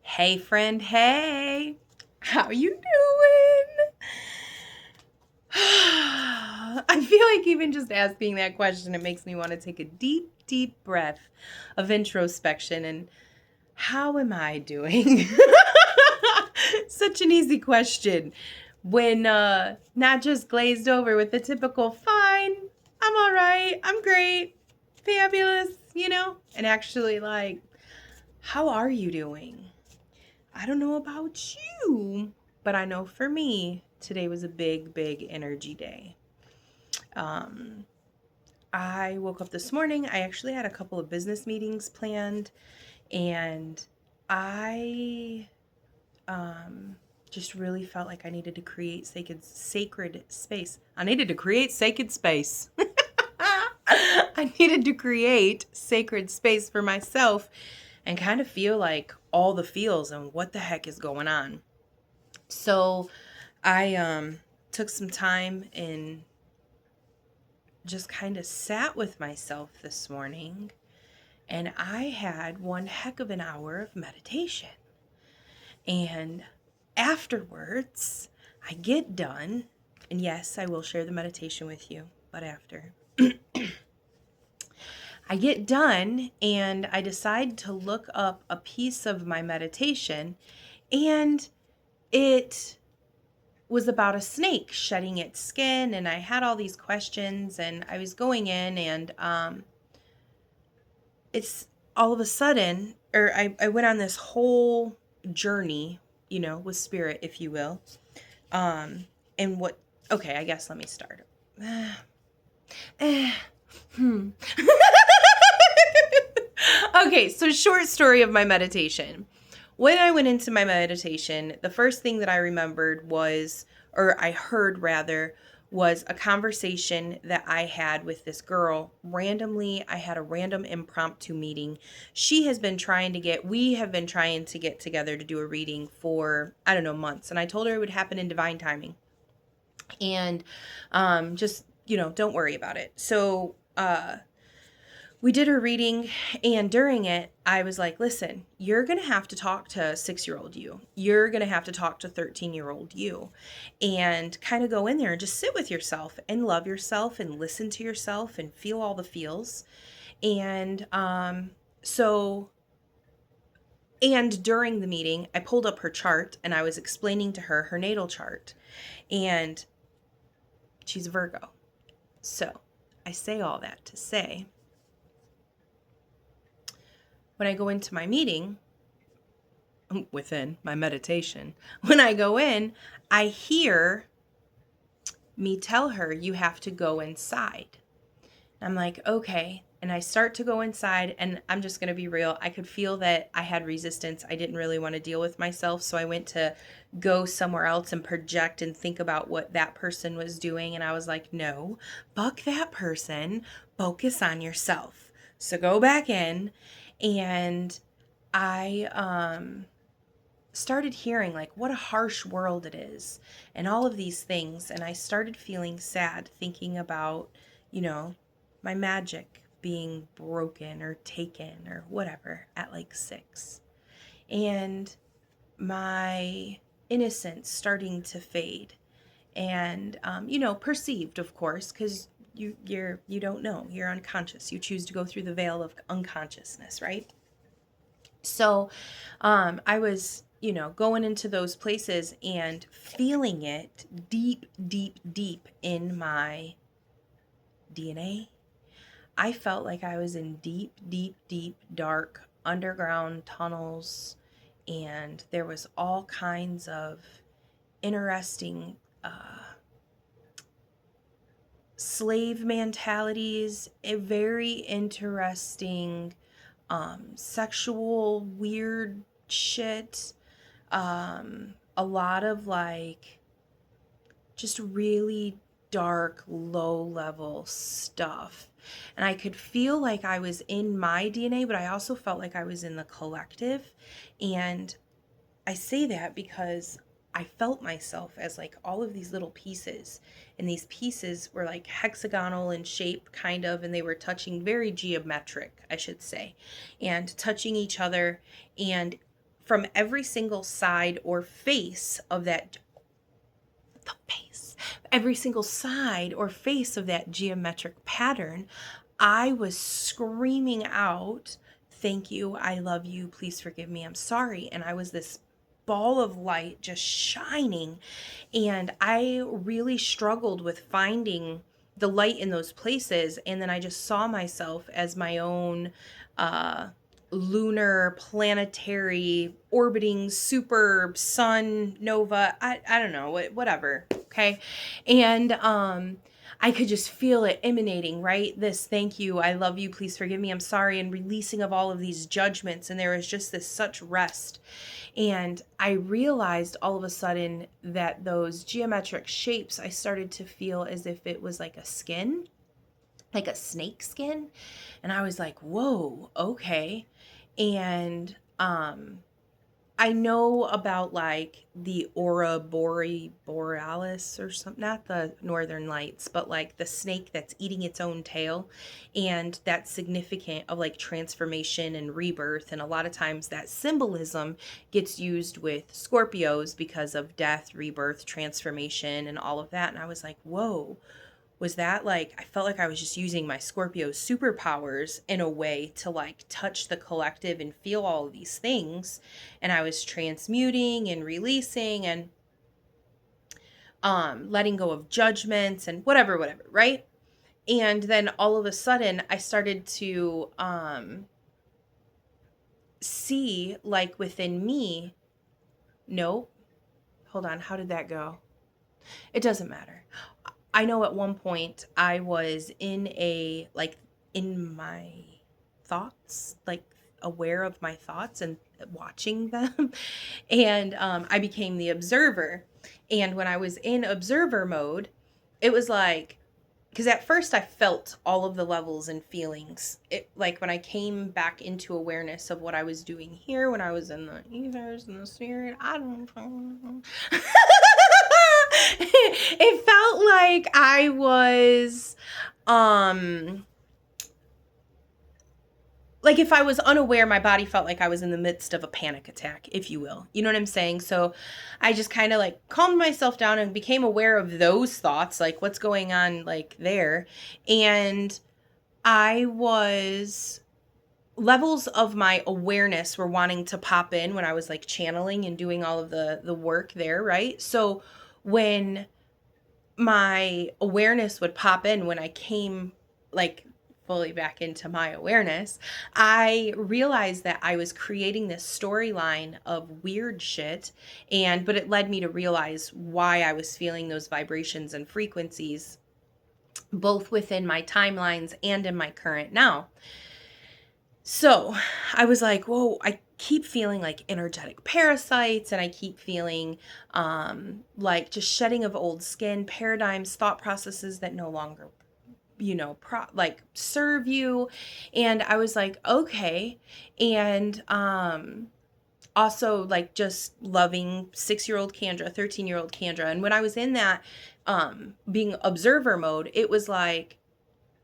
Hey friend, hey. How you doing? I feel like even just asking that question, it makes me want to take a deep, deep breath of introspection and how am I doing? Such an easy question when not just glazed over with the typical fine, I'm all right, I'm great, fabulous, and actually like, how are you doing? I don't know about you, but I know for me, today was a big, big energy day. Um, I woke up this morning. I actually had a couple of business meetings planned, and I just really felt like I needed to create sacred space. I needed to create sacred space. I needed to create sacred space for myself and kind of feel like all the feels and what the heck is going on. So I took some time and just kind of sat with myself this morning, and I had one heck of an hour of meditation. And afterwards, I get done, and yes, I will share the meditation with you, but after. I get done and I decide to look up a piece of my meditation, and it was about a snake shedding its skin, and I had all these questions, and I was going in, and it's all of a sudden, or I went on this whole journey, with spirit, if you will. And what, okay, I guess let me start. Okay, so short story of my meditation. When I went into my meditation, the first thing that I remembered was, or I heard rather, was a conversation that I had with this girl. Randomly, I had a random impromptu meeting. We have been trying to get together to do a reading for, I don't know, months. And I told her it would happen in divine timing. And just, don't worry about it. So, we did her reading, and during it, I was like, listen, you're going to have to talk to 6-year-old you. You're going to have to talk to 13-year-old you, and kind of go in there and just sit with yourself and love yourself and listen to yourself and feel all the feels. And and during the meeting, I pulled up her chart and I was explaining to her her natal chart, and she's a Virgo. So I say all that to say, when I go into my meeting, within my meditation, when I go in, I hear me tell her, you have to go inside. I'm like, okay. And I start to go inside, and I'm just going to be real. I could feel that I had resistance. I didn't really want to deal with myself. So I went to go somewhere else and project and think about what that person was doing. And I was like, no, fuck that person. Focus on yourself. So go back in, and I started hearing like what a harsh world it is and all of these things, and I started feeling sad thinking about, my magic being broken or taken or whatever at like 6, and my innocence starting to fade, and perceived, of course, because you don't know, you're unconscious, you choose to go through the veil of unconsciousness, right? So I was, going into those places and feeling it deep, deep, deep in my DNA. I felt like I was in deep, deep, deep, dark underground tunnels, and there was all kinds of interesting slave mentalities, a very interesting sexual weird shit, a lot of like just really dark, low level stuff. And I could feel like I was in my DNA, but I also felt like I was in the collective. And I say that because I felt myself as like all of these little pieces, and these pieces were like hexagonal in shape, kind of, and they were touching, very geometric, I should say, and touching each other. And from every single side or face of that, every single side or face of that geometric pattern, I was screaming out, thank you, I love you, please forgive me, I'm sorry. And I was this ball of light just shining. And I really struggled with finding the light in those places. And then I just saw myself as my own lunar, planetary, orbiting super sun nova. I don't know, whatever. Okay. And I could just feel it emanating, right? This thank you, I love you, please forgive me, I'm sorry, and releasing of all of these judgments. And there was just this such rest. And I realized all of a sudden that those geometric shapes, I started to feel as if it was like a skin, like a snake skin. And I was like, whoa, okay. And I know about like the aurora borealis or something, not the northern lights, but like the snake that's eating its own tail. And that's significant of like transformation and rebirth. And a lot of times that symbolism gets used with Scorpios because of death, rebirth, transformation, and all of that. And I was like, whoa. Was that like, I felt like I was just using my Scorpio superpowers in a way to like touch the collective and feel all of these things. And I was transmuting and releasing and letting go of judgments and whatever, right? And then all of a sudden I started to see like within me, nope, hold on, how did that go? It doesn't matter. I know at one point I was in my thoughts, like aware of my thoughts and watching them. And I became the observer. And when I was in observer mode, it was like, because at first I felt all of the levels and feelings. It like when I came back into awareness of what I was doing here, when I was in the ethers and the spirit, I don't know. It felt like I was like if I was unaware, my body felt like I was in the midst of a panic attack, if you will. You know what I'm saying? So I just kind of like calmed myself down and became aware of those thoughts, like what's going on like there. And I was, levels of my awareness were wanting to pop in when I was like channeling and doing all of the work there, right? So when my awareness would pop in, when I came like fully back into my awareness, I realized that I was creating this storyline of weird shit, but it led me to realize why I was feeling those vibrations and frequencies, both within my timelines and in my current now. So I was like, whoa, I keep feeling like energetic parasites, and I keep feeling like just shedding of old skin, paradigms, thought processes that no longer serve you. And I was like, okay. And also like just loving 6-year-old Kendra, 13-year-old Kendra. And when I was in that being observer mode, it was like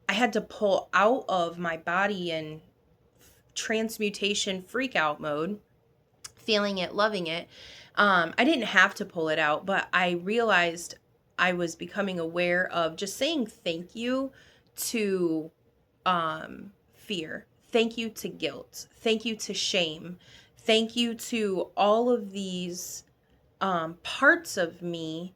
I had to pull out of my body and transmutation freak out mode, feeling it, loving it. I didn't have to pull it out, but I realized I was becoming aware of just saying thank you to fear, thank you to guilt, thank you to shame, thank you to all of these parts of me,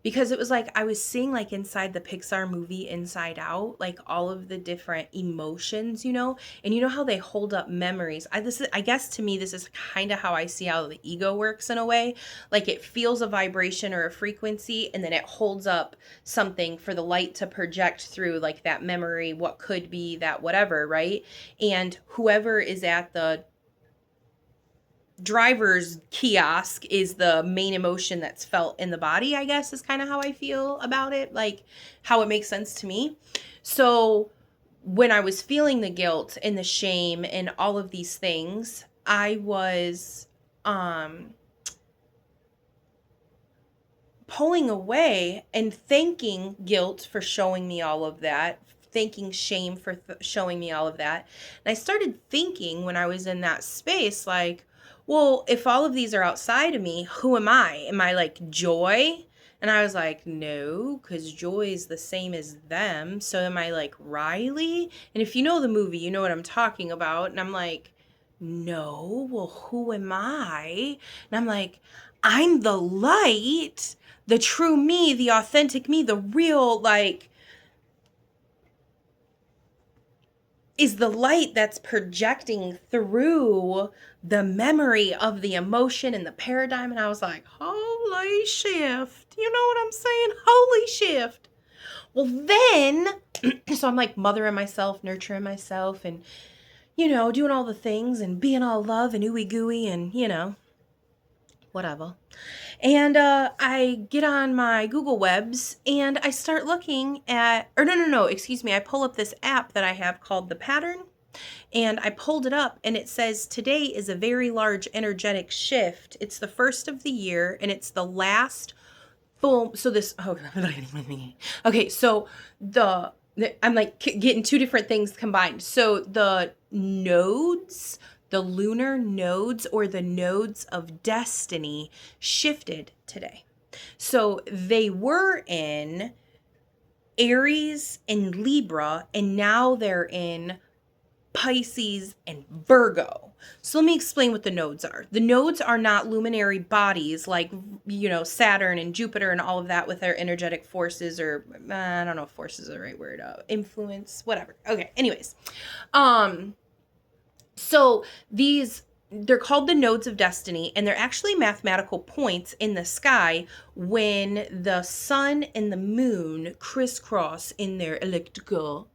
because it was like I was seeing like inside the Pixar movie Inside Out, like all of the different emotions, and you know how they hold up memories. I guess to me, this is kind of how I see how the ego works in a way. Like it feels a vibration or a frequency, and then it holds up something for the light to project through, like that memory, what could be, that whatever, right? And whoever is at the driver's kiosk is the main emotion that's felt in the body, I guess, is kind of how I feel about it, like how it makes sense to me. So when I was feeling the guilt and the shame and all of these things, I was pulling away and thanking guilt for showing me all of that, thanking shame for showing me all of that. And I started thinking when I was in that space, like, well, if all of these are outside of me, who am I? Am I like joy? And I was like, no, because joy is the same as them. So am I like Riley? And if you know the movie, you know what I'm talking about. And I'm like, no, well, who am I? And I'm like, I'm the light, the true me, the authentic me, the real, like, is the light that's projecting through the memory of the emotion and the paradigm. And I was like, holy shift. You know what I'm saying? Holy shift. Well, then, so I'm like mothering myself, nurturing myself, and, you know, doing all the things and being all love and ooey gooey and, you know, whatever. And I get on my Google Webs and I start looking at, or no, excuse me. I pull up this app that I have called The Pattern. And I pulled it up and it says today is a very large energetic shift. It's the first of the year and it's the last full. So this, okay, so I'm like getting two different things combined. So the nodes, the lunar nodes or the nodes of destiny shifted today. So they were in Aries and Libra and now they're in Pisces and Virgo. So let me explain what the nodes are. The nodes are not luminary bodies like, you know, Saturn and Jupiter and all of that with their energetic forces, or I don't know if forces is the right word, influence, whatever. Okay, anyways. So they're called the nodes of destiny, and they're actually mathematical points in the sky when the sun and the moon crisscross in their elliptical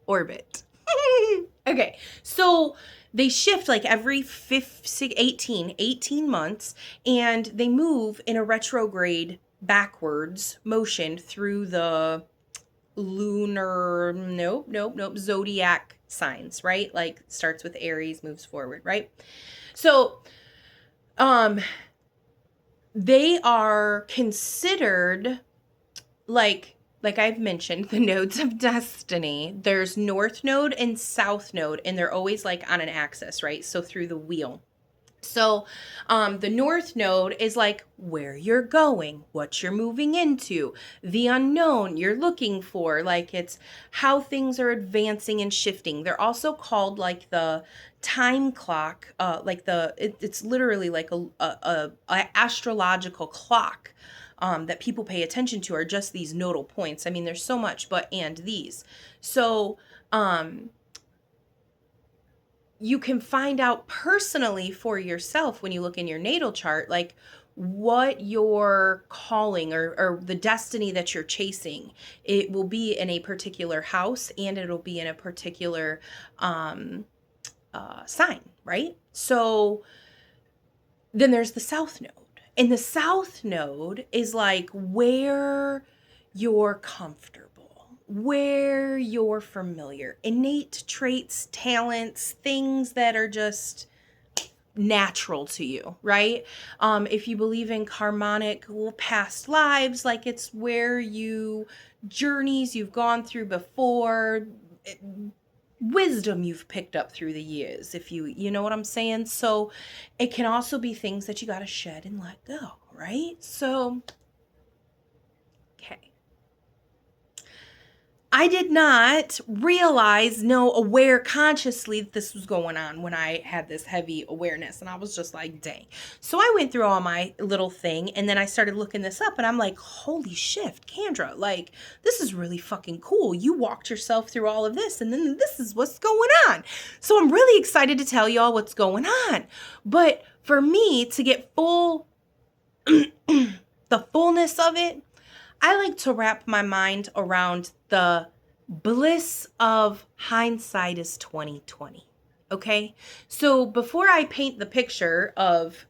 orbit. Okay, so they shift like every 18 months, and they move in a retrograde backwards motion through the lunar, zodiac signs, right? Like starts with Aries, moves forward, right? So, they are considered like I've mentioned, the nodes of destiny. There's north node and south node, and they're always like on an axis, right? So through the wheel. So the north node is like where you're going, what you're moving into, the unknown you're looking for, like it's how things are advancing and shifting. They're also called like the time clock, like it's literally like a astrological clock. That people pay attention to are just these nodal points. I mean, there's so much, and these. So, you can find out personally for yourself when you look in your natal chart, like what your calling or the destiny that you're chasing. It will be in a particular house and it'll be in a particular sign, right? So then there's the south node. And the south node is like where you're comfortable, where you're familiar, innate traits, talents, things that are just natural to you, right? If you believe in karmic past lives, like it's where journeys you've gone through before, wisdom you've picked up through the years, if you know what I'm saying. So it can also be things that you got to shed and let go, right? So okay, I did not aware consciously that this was going on when I had this heavy awareness. And I was just like, dang. So I went through all my little thing and then I started looking this up and I'm like, holy shit, Kendra, like, this is really fucking cool. You walked yourself through all of this and then this is what's going on. So I'm really excited to tell y'all what's going on. But for me to get the fullness of it, I like to wrap my mind around the bliss of hindsight is 2020. Okay? So before I paint the picture of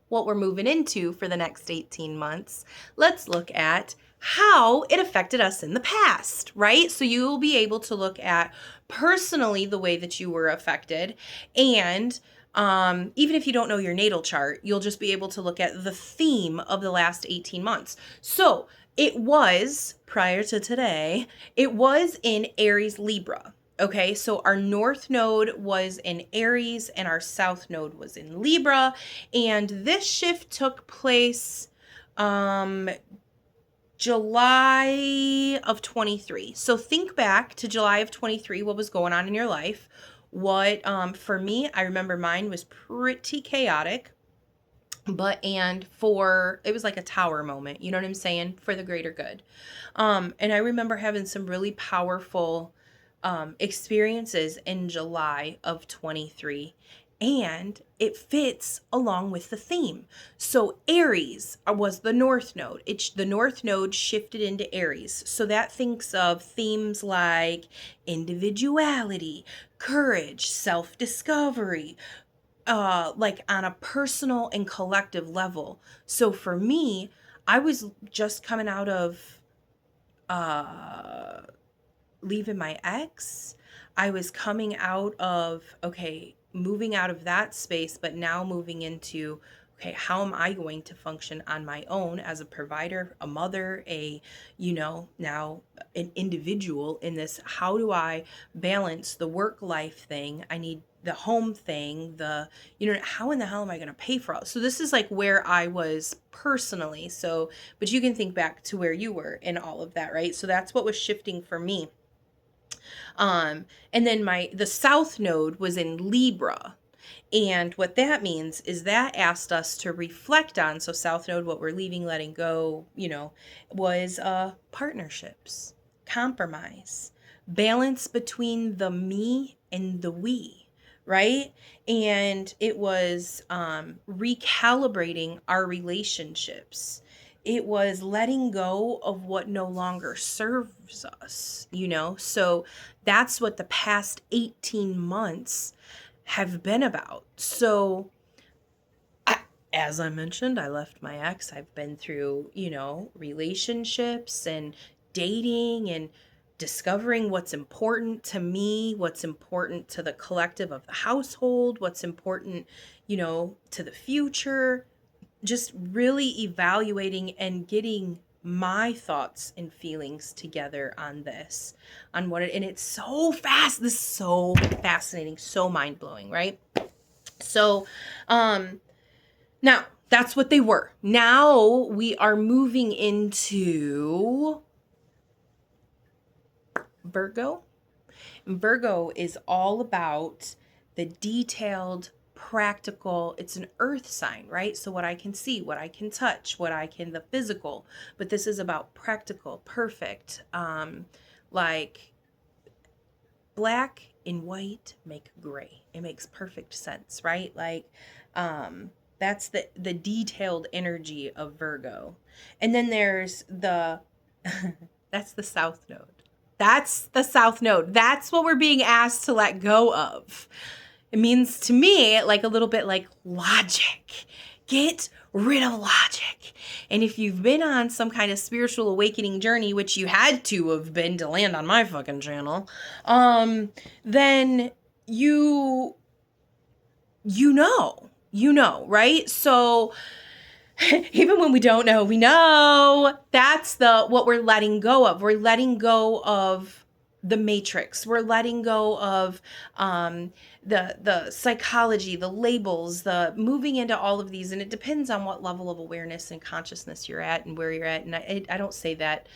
what we're moving into for the next 18 months, let's look at how it affected us in the past, right? So you will be able to look at personally the way that you were affected, and even if you don't know your natal chart, you'll just be able to look at the theme of the last 18 months. So it was, prior to today, it was in Aries Libra. Okay, so our north node was in Aries and our south node was in Libra. And this shift took place July of 23. So think back to July of 23, what was going on in your life. What, for me, I remember mine was pretty chaotic, but it was like a tower moment, you know what I'm saying? For the greater good. And I remember having some really powerful experiences in July of 23, and it fits along with the theme. So Aries was the north node. The north node shifted into Aries. So that thinks of themes like individuality, courage, self-discovery, like on a personal and collective level. So for me, I was just coming out of uh leaving my ex. I was coming out of, okay, moving out of that space, but now moving into, okay, how am I going to function on my own as a provider, a mother, now an individual in this? How do I balance the work life thing? I need the home thing, how in the hell am I going to pay for all? So this is like where I was personally. So, but you can think back to where you were in all of that, right? So that's what was shifting for me. And then the south node was in Libra. And what that means is that asked us to reflect on, so south node, what we're leaving, letting go, was partnerships, compromise, balance between the me and the we, right? And it was recalibrating our relationships. It was letting go of what no longer serves us, So that's what the past 18 months have been about. So, as I mentioned, I left my ex. I've been through, relationships and dating and discovering what's important to me, what's important to the collective of the household, what's important, to the future. Just really evaluating and getting my thoughts and feelings together on this, and it's so fast. This is so fascinating, so mind-blowing, right? So, now that's what they were. Now we are moving into Virgo. Virgo is all about the detailed, practical. It's an earth sign, right? So what I can see, what I can touch, the physical. But this is about practical, perfect. Like black and white make gray. It makes perfect sense, right? Like, that's the detailed energy of Virgo. And then there's that's the south node. That's the south node. That's what we're being asked to let go of. It means to me like a little bit like logic. Get rid of logic. And if you've been on some kind of spiritual awakening journey, which you had to have been to land on my fucking channel, then you know, right? So even when we don't know, we know. That's what we're letting go of. We're letting go of the matrix. We're letting go of the psychology, the labels, the moving into all of these. And it depends on what level of awareness and consciousness you're at and where you're at. And I don't say that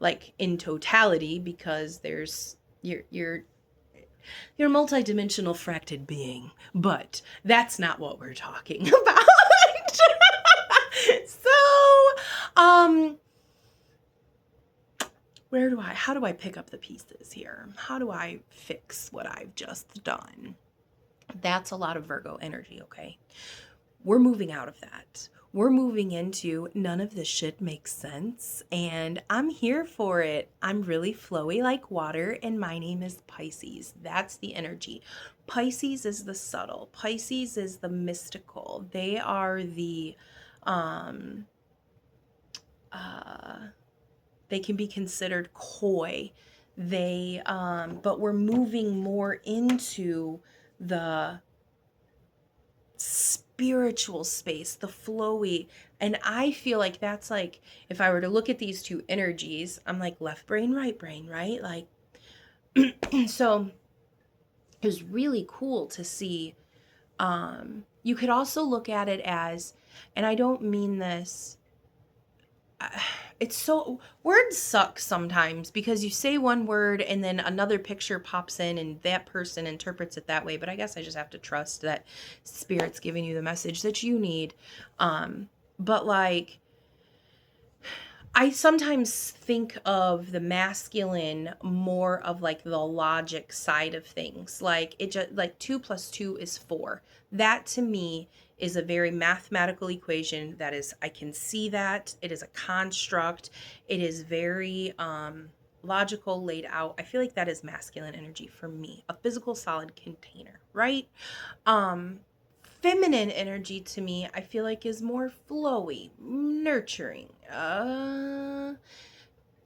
like in totality, because you're a multidimensional fracted being, but that's not what we're talking about. So, how do I pick up the pieces here? How do I fix what I've just done? That's a lot of Virgo energy, okay? We're moving out of that. We're moving into none of this shit makes sense, and I'm here for it. I'm really flowy like water, and my name is Pisces. That's the energy. Pisces is the subtle. Pisces is the mystical. They are the they can be considered coy. But we're moving more into the spiritual space, the flowy. And I feel like that's like, if I were to look at these two energies, I'm like left brain, right brain, right? Like So it was really cool to see. You could also look at it as, and I don't mean this, it's so, words suck sometimes because you say one word and then another picture pops in and that person interprets it that way. But I guess I just have to trust that Spirit's giving you the message that you need. But like, I sometimes think of the masculine more of like the logic side of things. Like it just like 2 + 2 is 4. That to me is a very mathematical equation that is, I can see that. It is a construct. It is very logical, laid out. I feel like that is masculine energy for me. A physical solid container, right? Feminine energy to me, I feel like is more flowy, nurturing.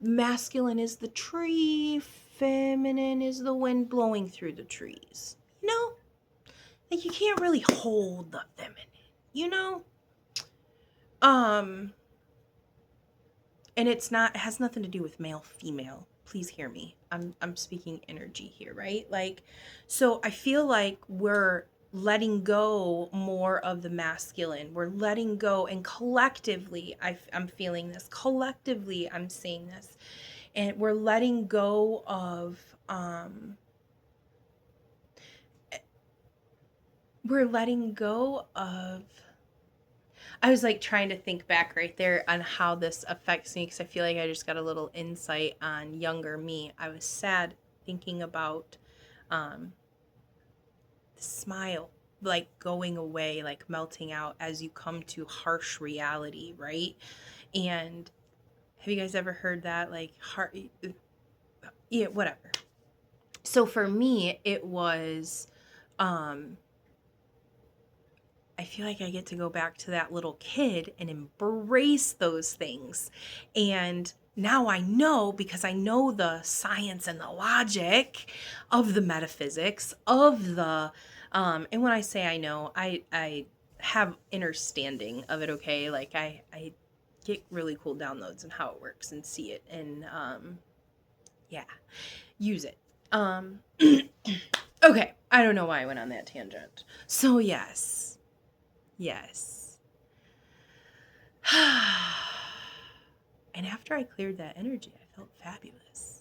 Masculine is the tree, feminine is the wind blowing through the trees. You know? Like you can't really hold the feminine, you know? And it has nothing to do with male, female. Please hear me. I'm speaking energy here, right? Like, so I feel like we're letting go more of the masculine. We're letting go, and collectively, I'm feeling this. Collectively, I'm seeing this, and we're letting go of. We're letting go of. I was like trying to think back right there on how this affects me because I feel like I just got a little insight on younger me. I was sad thinking about the smile, like going away, like melting out as you come to harsh reality, right? And have you guys ever heard that? Like, yeah, whatever. So for me, it was, I feel like I get to go back to that little kid and embrace those things. And now I know, because I know the science and the logic of the metaphysics of the, and when I say I know, I have understanding of it, okay? Like I get really cool downloads on how it works and see it and, yeah, use it. Okay, I don't know why I went on that tangent. So yes. Yes. And after I cleared that energy, I felt fabulous.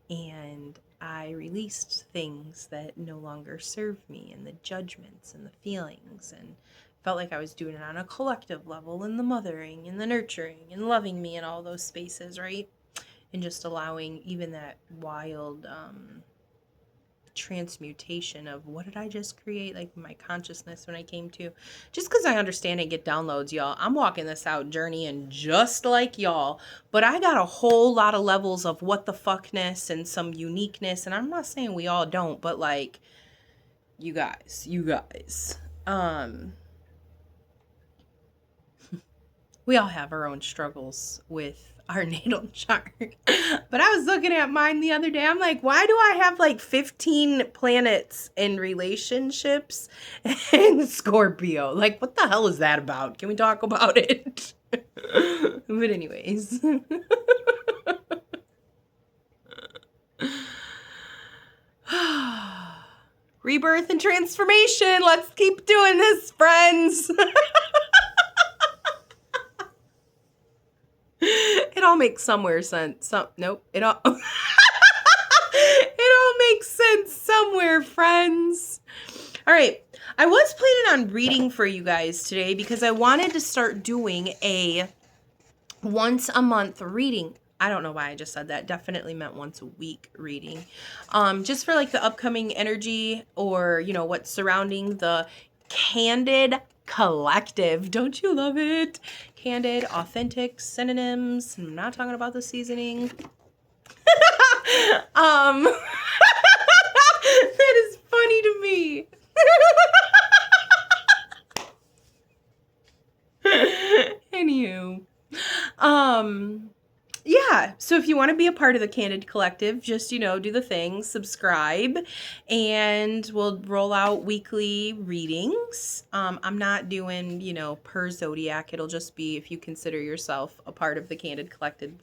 And I released things that no longer served me, and the judgments and the feelings, and felt like I was doing it on a collective level, and the mothering and the nurturing and loving me in all those spaces, right? And just allowing even that wild transmutation of what did I just create, like my consciousness when I came to, just because I understand and get downloads, y'all, I'm walking this out journeying just like y'all, but I got a whole lot of levels of what the fuckness and some uniqueness, and I'm not saying we all don't, but like you guys we all have our own struggles with our natal chart. But I was looking at mine the other day. I'm like, why do I have like 15 planets in relationships in Scorpio? Like, what the hell is that about? Can we talk about it? But anyways. Rebirth and transformation. Let's keep doing this, friends. It all makes somewhere sense. Nope. It all it all makes sense somewhere, friends. All right. I was planning on reading for you guys today because I wanted to start doing a once a month reading. I don't know why I just said that. Definitely meant once a week reading. Just for like the upcoming energy, or, you know, what's surrounding the Candid Collective. Don't you love it? Candid, authentic, synonyms. I'm not talking about the seasoning. That is funny to me. Anywho. Yeah, so if you want to be a part of the Candid Collective, just, you know, do the thing, subscribe, and we'll roll out weekly readings. I'm not doing, you know, per zodiac. It'll just be if you consider yourself a part of the Candid Collective.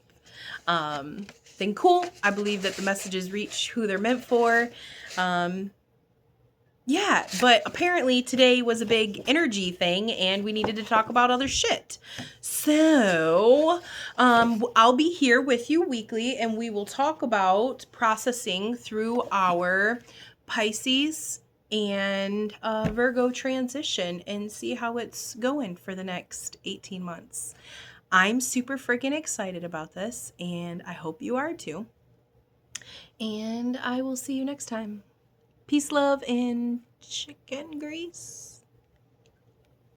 then cool. I believe that the messages reach who they're meant for. Yeah, but apparently today was a big energy thing and we needed to talk about other shit. So, I'll be here with you weekly and we will talk about processing through our Pisces and Virgo transition and see how it's going for the next 18 months. I'm super freaking excited about this and I hope you are too. And I will see you next time. Peace, love, and chicken grease.